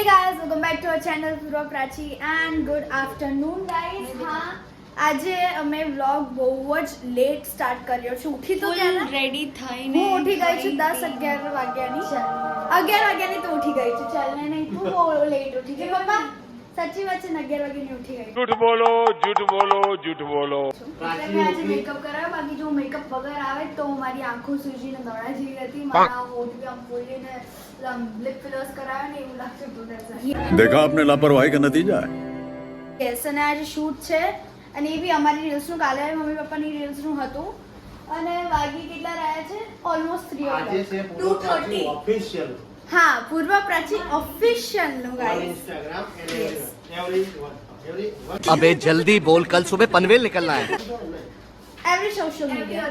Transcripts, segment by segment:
Hey guys, welcome back to our channel Purva Prachi and good afternoon guys. हाँ આજે અમે vlog બહુ જ લેટ સ્ટાર્ટ કર્યો છે. ઉઠી તો ગયા રેડી થઈને હું ઉઠી ગઈ છું 10-11 વાગ્યાની 11 વાગ્યાની તો ઉઠી ગઈ છું. ચાલ ને નહીં તું બહુ લેટ ઉઠી ગઈ પપ્પા. સાચી વાત છે 11 વાગ્યાની ઉઠી ગઈ. झूठ बोलो झूठ बोलो झूठ बोलो. એટલે મેં આજે મેકઅપ કરાવ્યો. બાકી જો મેકઅપ વગર આવે તો મારી આંખો સૂજીને દોડા જેવી હતી. મારા હોઠ બી આમ ફૂલીને લિપ ફિલર્સ કરાવ્યો ને એવું લાગતું હતું. देखा आपने लापरवाही का नतीजा है. યસ અને આજે શૂટ છે અને એ બી અમારી રીલ્સનું કાલે મમ્મી પપ્પાની રીલ્સનું હતું અને વાગી કેટલા રહ્યા છે ઓલમોસ્ટ 2:30 ઓફિશિયલ હા પૂર્વ પ્રાચી ઓફિશિયલ નું ગાઈસ इंस्टाग्राम एवरीवन अबे जल्दी बोल कल सुबह पनवेल निकलना है એવરી સોશિયલ મીડિયા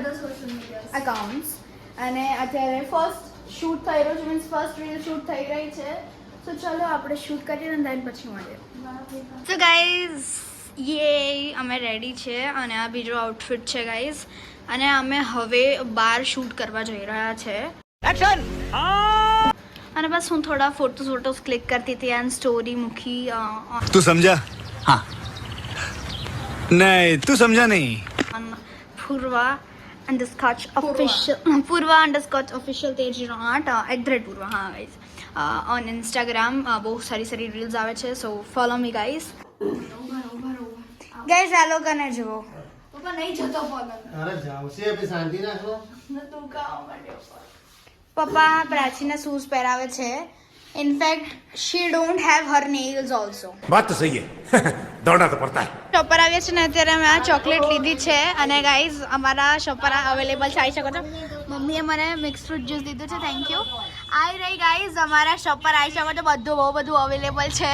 અકાઉન્ટ્સ અને અત્યારે ફર્સ્ટ શૂટ થઈ રહ્યું છે મીન્સ ફર્સ્ટ રીલ શૂટ થઈ રહી છે. તો ચલો આપણે શૂટ કરીએ ને then પછી મળીએ. તો ગાઈઝ યે અમે રેડી છે અને આ બીજો આઉટફિટ છે ગાઈઝ અને અમે હવે બહાર શૂટ કરવા જઈ રહ્યા છે. એક્શન અને બસ હું થોડા ફોટોઝ ક્લિક કરતી હતી અને સ્ટોરી મૂકી. तू समझा हाँ नहीं तू समझा नहीं Purva _ official @Purva हाँ guys on Instagram બહુ સારી રીલ્સ આવે છે સો ફોલો મી ગાઈઝ. ગાઈઝ આ લોકોને જુઓ. પપ્પા નહીં જતો ફોલો अरे जाओ से अभी शांति રાખો તું કામ માંડ્યો. પપ્પા પ્રાચીને શૂઝ પહેરાવે છે. In fact she don't have her nails also. बात तो सही है दौड़ना तो पड़ता है. શોપર આવ્યા છે ને અત્યારે અમે આ ચોકલેટ લીધી છે અને ગાઈઝ અમારા શોપર અવેલેબલ છે આવી શકો છો. મમ્મીએ મને મિક્સ ફ્રૂટ જ્યુસ દીધું છે થેન્ક યુ. આવી રહી ગાઈઝ અમારા શોપર આવી શકો છો બધું અવેલેબલ છે.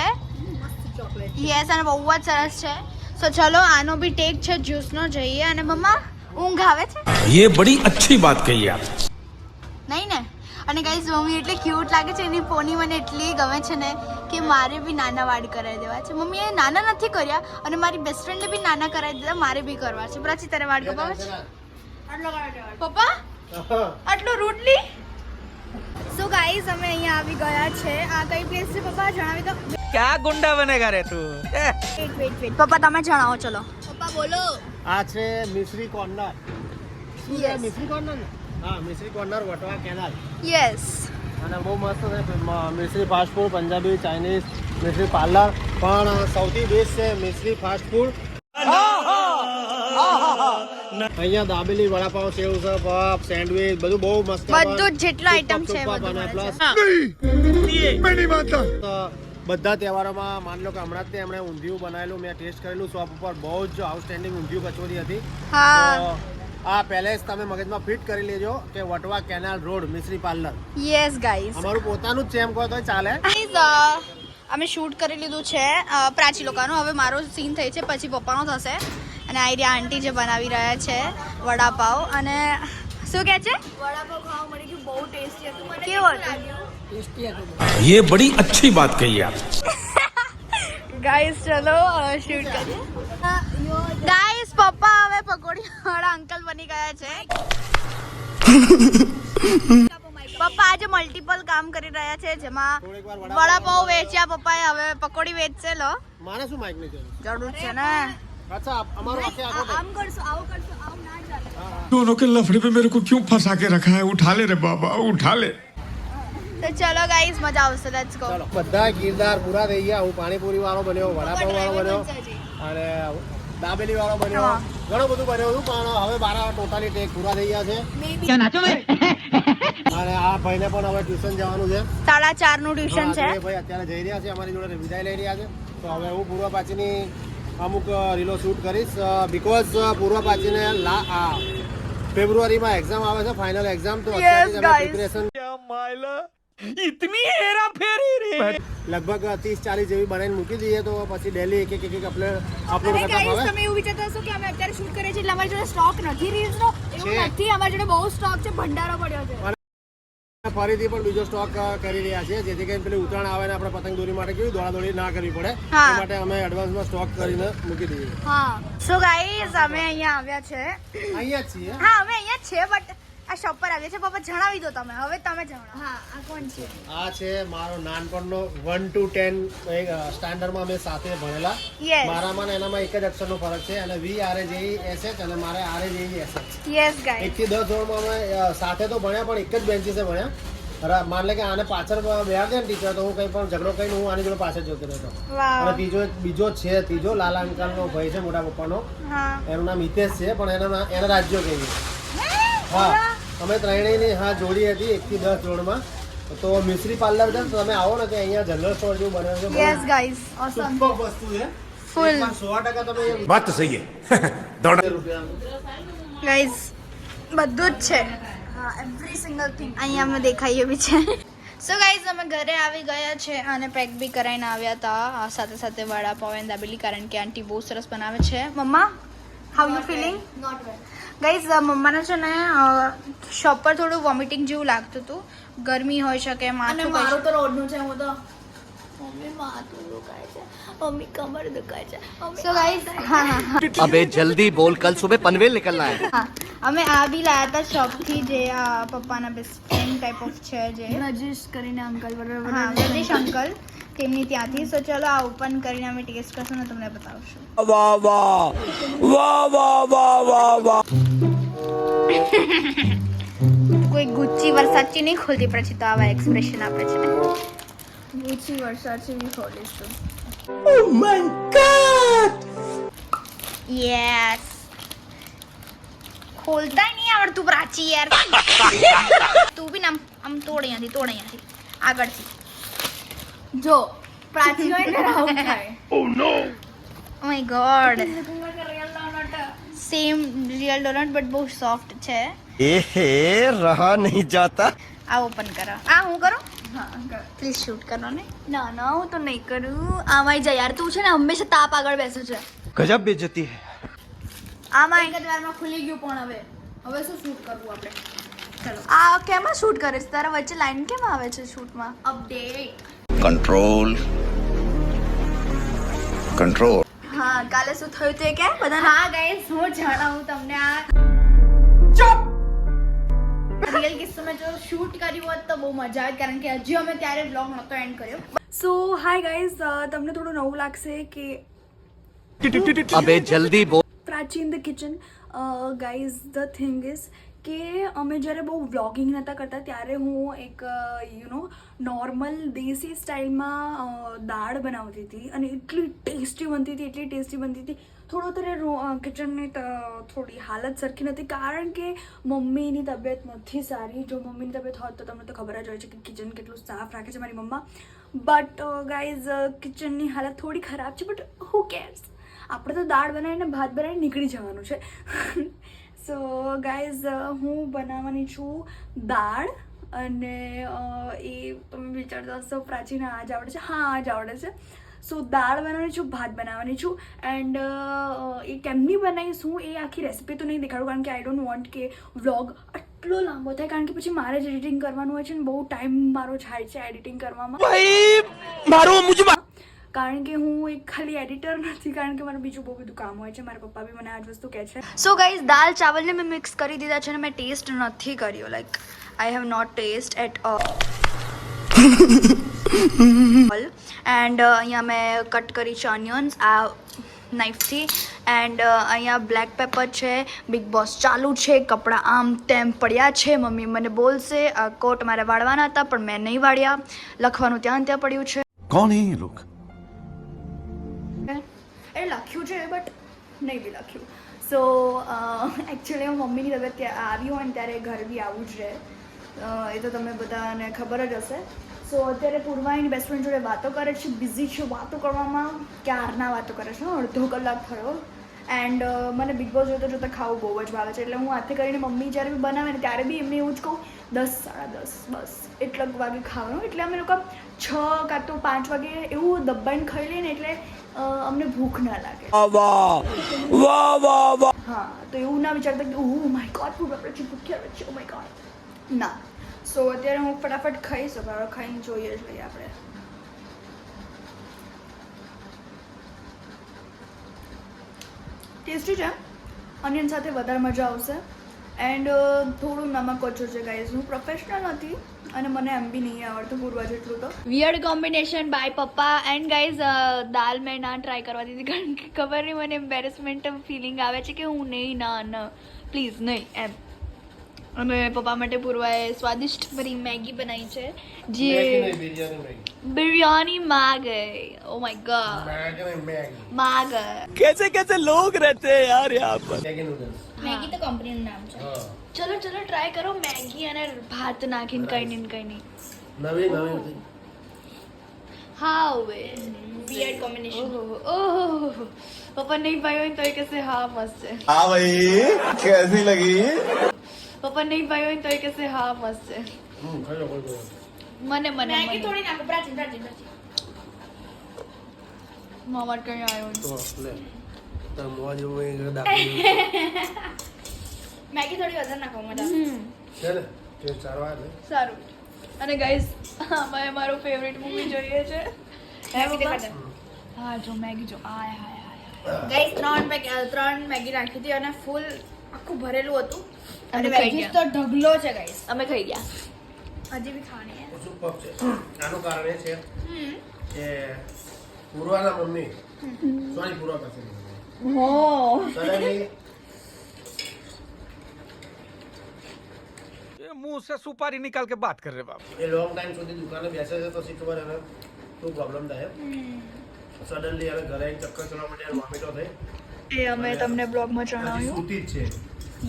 યસ અને બહુ જ સરસ છે. સો ચલો આનો બી ટેક છે જ્યુસનો જઈએ અને મમ્મા ઊંઘ આવે છે ये बड़ी अच्छी बात कही आप. નહીં ને. અને ગાઈઝ મમ્મી એટલે ક્યુટ લાગે છે એની પોની મને એટલી ગમે છે ને કે મારે બી નાના વાળ કરાવી દેવા છે. મમ્મીએ નાના નથી કર્યા અને મારી બેસ્ટ ફ્રેન્ડને બી નાના કરાવી દીધા. મારે બી કરવા છે. પ્રાચી તારે વાળ કપાવે છે પપ્પા આટલું રૂડલી. સો ગાઈઝ અમે અહીંયા આવી ગયા છે. આ કઈ પ્લેસ છે પપ્પા જણાવી દો. क्या गुंडा बनेगा रे तू વેઇટ પપ્પા તમે જણાવો ચલો. પપ્પા બોલો. આ છે મિશ્રી કોર્નર. શું છે મિશ્રી કોર્નર ને? હા Mishri corner Vatva canal yes અને બહુ મસ્ત છે Mishri fast food Punjabi Chinese Mishri parlour પણ સૌથી બેસ્ટ છે મિશ્રી ફાસ્ટ ફૂડ. અહીંયા દાબેલી વડાપાવ સેવ છે પફ સેન્ડવિચ બધું બહુ મસ્ત બધું જેટલા આઈટમ છે બધું મળે છે. બધા તહેવારોમાં માન લો કે હમણાં જ એમણે ઊંધિયું બનાવેલું મેં ટેસ્ટ કરેલું શોપ ઉપર બહુ જ આઉટસ્ટેન્ડિંગ ઊંધિયું કચોરી હતી. હા તો આ પહેલે જ તમે મગજમાં ફિટ કરી લેજો કે Vatva canal road Mishri parlour yes guys. અમારું પોતાનું જ છે એમ કહો તો ચાલે. અમે શૂટ કરી લીધું છે પ્રાચી લોકોનું. હવે મારો સીન થઈ છે પછી પપ્પાનો થશે. અને આ રહ્યા આંટી જે બનાવી રહ્યા છે વડાપાવ અને શું કહે છે વડાપાવ ખાવા મળી ગયું બહુ ટેસ્ટી હતું. મને કેવું હતું ये बड़ी अच्छी बात कही आप. ગાઈઝ ચલો શૂટ કરીએ. ગાઈઝ પપ્પા હવે પકોડી વાળા અંકલ બની ગયા છે. પપ્પા આજે મલ્ટિપલ કામ કરી રહ્યા છે જેમાં વડાપાવ વેચ્યા પપ્પાએ હવે પકોડી વેચશે. લો મારે શું માઇક ની જરૂર છે ને. અચ્છા અમારું આખે આખો આમ કરશો આવું કરશો આવું ના ચાલે. दोनों के लफड़े पे मेरे को क्यों फंसा के रखा है. उठा ले रे बाबा उठा ले. તો ચલો ગાઈઝ મજા આવશે. Let's go. ચાલો બધા ગીરદાર પૂરા થઈ ગયા. હું પાણીપુરી વાળો બન્યો વડાપાવ વાળો બન્યો અને દાબેલી વાળો બન્યો ઘણું બધું બન્યું હતું પણ હવે મારા ટોટલી ટેક પૂરા થઈ ગયા છે. અને આ ભાઈને પણ હવે ટ્યુશન જવાનું છે. 4:30 નું ટ્યુશન છે. ભાઈ અત્યારે જઈ રહ્યા છે અમારી જોડે વિદાય લઈ રહ્યા છે. તો હવે હું પૂર્વ પાછીની અમુક રીલો શૂટ કરીશ બીકોઝ પૂર્વ પાછીને ફેબ્રુઆરીમાં એક્ઝામ આવે છે ફાઇનલ એક્ઝામ. તો અત્યારે પ્રિપરેશન इतनी हेरा फेरी रे લગભગ 30-40 જેવી બનાવીને મૂકી દઈએ તો પછી ડેલી એક અપલોડ અને કરતા ગાઈસ આવે. તમે એવું વિચારતા હશો કે અમે અત્યારે શૂટ કરીએ છીએ એટલે અમારી જોડે સ્ટોક નથી રીલ્સનો. એવું છે. નથી. અમારી જોડે બહુ સ્ટોક છે. ભંડારો પડ્યો છે. ફરીથી પણ બીજો સ્ટોક કરી રહ્યા છે જેથી કરીને પેલી ઉત્તરાયણ આવે ને આપણે પતંગ દોરી માટે કેવી દોડાદોડી ના કરવી પડે એ હા. માટે અમે એડવાન્સમાં સ્ટોક કરીને મૂકી દઈએ. હા સો ગાઈઝ અમે અહીંયા આવ્યા છે. અહીંયા જ છીએ. હા અમે અહીંયા જ છે બટ આ શોપ પર આવે છે પપ્પા જણાવી દો તમે હવે તમે જણાવો હા આ કોણ છે આ છે મારો નાનપણનો 1 to 10 સ્ટાન્ડર્ડમાં અમે સાથે ભણેલા. યસ મારામાં ને એનામાં એક જ અક્ષરનો ફરક છે અને V R A J E S H અને મારે R A J E S H. Yes guys 1 થી 10 ધોરણમાં અમે સાથે તો ભણ્યા પણ એક જ બેન્ચીસે ભણ્યા. માન લે કે આને પાછળ બેહા ગયા ને ટીચર તો હું કંઈ પણ ઝઘડો કરીને હું આની જોડે પાછળ જતો રહેતો. વાવ અને બીજો લાલા અંકલનો ભાઈ છે મોટા પપ્પાનો, હા એનું નામ હિતેશ છે પણ એના રાજ્યો કહીએ. હા અમે ત્રણેયની જોડી હતી 1 થી 10 ધોરણમાં. તો મિશ્રી પાર્લર છે તો તમે આવો ને કે અહીંયા જનરલ સ્ટોર જેવું બને છે. યસ ગાઈસ ઓસમ સુપર વસ્તુ છે. ફૂલ 100% તમે बात तो सही है दौड़ा રૂપિયા ગાઈસ બધું જ છે હા એવરી સિંગલ થિંગ અહીંયા અમે દેખાઈએ બી છે સો ગાઈઝ અમે ઘરે આવી ગયા છે અને પેક બી કરાવીને આવ્યા હતા સાથે સાથે વડાપાવ અને દાબેલી કારણ કે આંટી બહુ સરસ બનાવે છે mamma how you feeling not well guys મમ્માને છે ને શોપ પર થોડું વોમિટિંગ જેવું લાગતું હતું ગરમી હોઈ શકે અને માથું મારું તો રોડનું છે હું તો મમ્મી માથું દુખાય છે મમ્મી કમર દુખાય છે સો ગાઈઝ હા अबे जल्दी बोल कल सुबह पनवेल निकलना है. હા અમે આ બી લાયા હતા શોપથી જે પપ્પાના બેસ્ટ ફ્રેન્ડ ટાઈપ ઓફ છે જે નજીશ કરીને અંકલ બરાબર હા જગદીશ અંકલ તેમની ત્યાંથી સો ચલો આ ઓપન કરીને અમે ટેસ્ટ કરશું ને તમને બતાવશું वाह वाह वाह वाह वाह वाह वाह. કોઈ ગુચ્ચી વરસાચી નહીં ખોલતી પછી તો આવા એક્સપ્રેશન આપે છે ગુચી વરસાદ છે બી ખોલીશું યસ ખોલતા નહીં આવડતું પ્રાચી યાર તું બી આમ આમ તોડ અહીંયાથી આગળથી જો પ્રાચી હોય ને આવું થાય oh my god same real donut but બહુ સોફ્ટ છે रहा नहीं जाता. આ ઓપન કરો આ હું કરું હા અંકલ પ્લીઝ શૂટ કરો ને ના ના હું તો નહીં કરું આમાં જા યાર તું છે ને હંમેશા તાપ આગળ બેસે છે गजब बेइज्जती है. આમાં એક જ વારમાં ખુલી ગયું પણ હવે શું શૂટ કરવું આપણે ચલો આ કેમાં શૂટ કરે છે તારા વચ્ચે લાઈન કેમ આવે છે શૂટમાં અપડેટ कंट्रोल कंट्रोल હા કાલે શું થયું તે કે બધા હા ગાઈસ હું જણાવું તમને આ રિયલ કિસ્સામાં જો શૂટ કર્યું હોત તો બહુ મજા આવે કારણ કે હજી અમે ત્યારે વ્લોગ નહોતો એન્ડ કર્યો સો હાય ગાઈઝ તમને થોડું નવું લાગશે કે अबे जल्दी बोल. Prachi in the kitchen guys the thing is કે અમે જ્યારે બહુ વ્લોગિંગ નહોતા કરતા ત્યારે હું એક નોર્મલ દેશી સ્ટાઇલમાં દાળ બનાવતી હતી અને એટલી ટેસ્ટી બનતી હતી થોડો અત્યારે કિચનની થોડી હાલત સરખી નથી કારણ કે મમ્મીની તબિયત નથી સારી જો મમ્મીની તબિયત હોત તો તમને તો ખબર જ હોય છે કે કિચન કેટલું સાફ રાખે છે મારી મમ્મા બટ ગાઈઝ કિચનની હાલત થોડી ખરાબ છે બટ હુ કેર્સ આપણે તો દાળ બનાવીને ભાત બનાવીને નીકળી જવાનું છે સો ગાઈઝ હું બનાવવાની છું દાળ અને એ તમે વિચારતા હશો પ્રાચીને આ જ આવડે છે હા આ જ આવડે છે સો દાળ બનાવવાની છું ભાત બનાવવાની છું એન્ડ એ કેમની બનાવીશ હું એ આખી રેસિપી તો નહીં દેખાડું કારણ કે આઈ ડોન્ટ વોન્ટ કે વ્લોગ આટલો લાંબો થાય કારણ કે પછી મારે જ એડિટિંગ કરવાનું હોય છે ને બહુ ટાઈમ મારો જાય છે એડિટિંગ કરવામાં કારણ કે હું એક ખાલી એડિટર નથી કારણ કે મારું બીજું બહુ બધું કામ હોય છે મારા પપ્પા બી મને આ જ વસ્તુ કહે છે સો ગાઈઝ દાલ ચાવલને મેં મિક્સ કરી દીધા છે અને મેં ટેસ્ટ નથી કર્યો like I have not taste at all and અહીંયા મેં કટ કરી છે ઓનિયન્સ આ નાઇફથી એન્ડ અહીંયા બ્લેક પેપર છે બિગ બોસ ચાલુ છે કપડાં આમ તેમ પડ્યા છે મમ્મી મને બોલશે આ કોટ મારે વાળવાના હતા પણ મેં નહીં વાળ્યા લખવાનું ત્યાં પડ્યું છે कौन है ये लोग એ લખ્યું છે બટ નહીં બી લખ્યું સો એકચ્યુઅલી હું મમ્મીની તબિયત આવી હોય ને ત્યારે ઘર બી આવું જ રહે એ તો તમને બધાને ખબર જ હશે સો અત્યારે પૂર્વા એની બેસ્ટ ફ્રેન્ડ જોડે વાતો કરે છે બિઝી છે વાતો કરવામાં ક્યારના વાતો કરે છે અડધો કલાક થયો એન્ડ મને બિગ બોસ જોતા ખાવું બહુ જ ભાવે છે એટલે હું હાથે કરીને મમ્મી જ્યારે બી બનાવે ને ત્યારે બી એમને એવું જ કહું 10 સાડા 10 બસ એટલા વાગે ખાવાનું એટલે અમે લોકો 6 કાં તો 5 વાગે એવું દબાઈને ખાઈ લઈએ ને એટલે અમને ભૂખ ના લાગે હા તો એવું ના વિચારતા કે ઓ માય ગોડ ભૂખ આપણે ભૂખ્યા છે ઓ માય ગોડ ના સો અત્યારે હું ફટાફટ ખાઈ શકું ખાઈને જોઈએ આપણે ટેસ્ટી છે ઓનિયન સાથે વધારે મજા આવશે એન્ડ થોડું નમક ઓછું છે ગાઈઝ. હું પ્રોફેશનલ નથી અને મને એમ બી નહીં આવડતું પૂરવા જેટલું તો. વિયર્ડ કોમ્બિનેશન બાય પપ્પા. એન્ડ ગાઈઝ દાલ મેં ના ટ્રાય કરવા દીધી કારણ કે ખબર નહીં મને એમ્બેરેસમેન્ટ ફિલિંગ આવે છે કે હું નહીં ના પ્લીઝ નહીં એમ. અને પપ્પા માટે પૂર્વાએ સ્વાદિષ્ટ ભરી મેગી બનાવી છે જે બિરયાની માં ગઈ. ઓ માય ગોડ માં ગઈ. कैसे कैसे लोग रहते हैं यार यहाँ पर. મેગી તો કંપનીનું નામ છે. ચલો ચલો ટ્રાય કરો મેગી અને ભાત નાખીને કઈ નહીં નવી હા હવે વિયર્ડ કોમ્બિનેશન. ઓહો પપ્પા નહીં ભાઈ હોય તો એ કહેશે હા મસ્ત છે. हाँ भाई कैसी लगी પપ્પા નહીં ભાઈ હોય તો એ કહેશે હા મસ્ત છે. મને મેગી થોડી નાખો પ્રાચીન મામા કઈ આવ્યો મેગી થોડી વધારે નાખો મજા. સારું. અને ગાઈઝ અમે અમારો ફેવરેટ મૂવી જોઈએ છે. હા જો મેગી જો ગાઈઝ 3 મેગી રાખી હતી અને ફૂલ આખું ભરેલું હતું અને વેજીસ તો ઢગલો છે ગાઈઝ. અમે ખાઈ ગયા. હજી બી ખાણી છે. આનું કારણ એ છે કે પૂર્વાના મમ્મી પૂર્વા પાસે સડનલી ये मुंह से सुपारी निकाल के बात कर रहे बाप. એ લોંગ ટાઈમ સુધી દુકાને બેસે છે તો શી ખબર એને શું પ્રોબ્લેમ થાય. સડનલી હવે ઘરે એક ચક્કર ચડવા માટે વોમિટો થઈ. એ અમે તમને બ્લોગમાં હજી જણાવ્યું. સૂતી જ છે.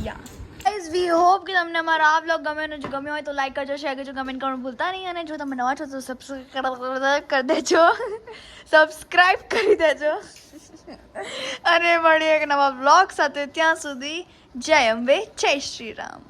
યા ગાઈઝ વી હોપ કે તમને અમારો આ વ્લોગ ગમે અને જો ગમ્યો હોય તો લાઈક કરજો, શેર કરજો, કમેન્ટ કરવાનું ભૂલતા નહીં. અને જો તમે નવા છો તો સબસ્ક્રાઇબ કરી દેજો. સબસ્ક્રાઇબ કરી દેજો. અને મળીએ એક નવા વ્લોગ સાથે. ત્યાં સુધી જય અંબે, જય શ્રી રામ.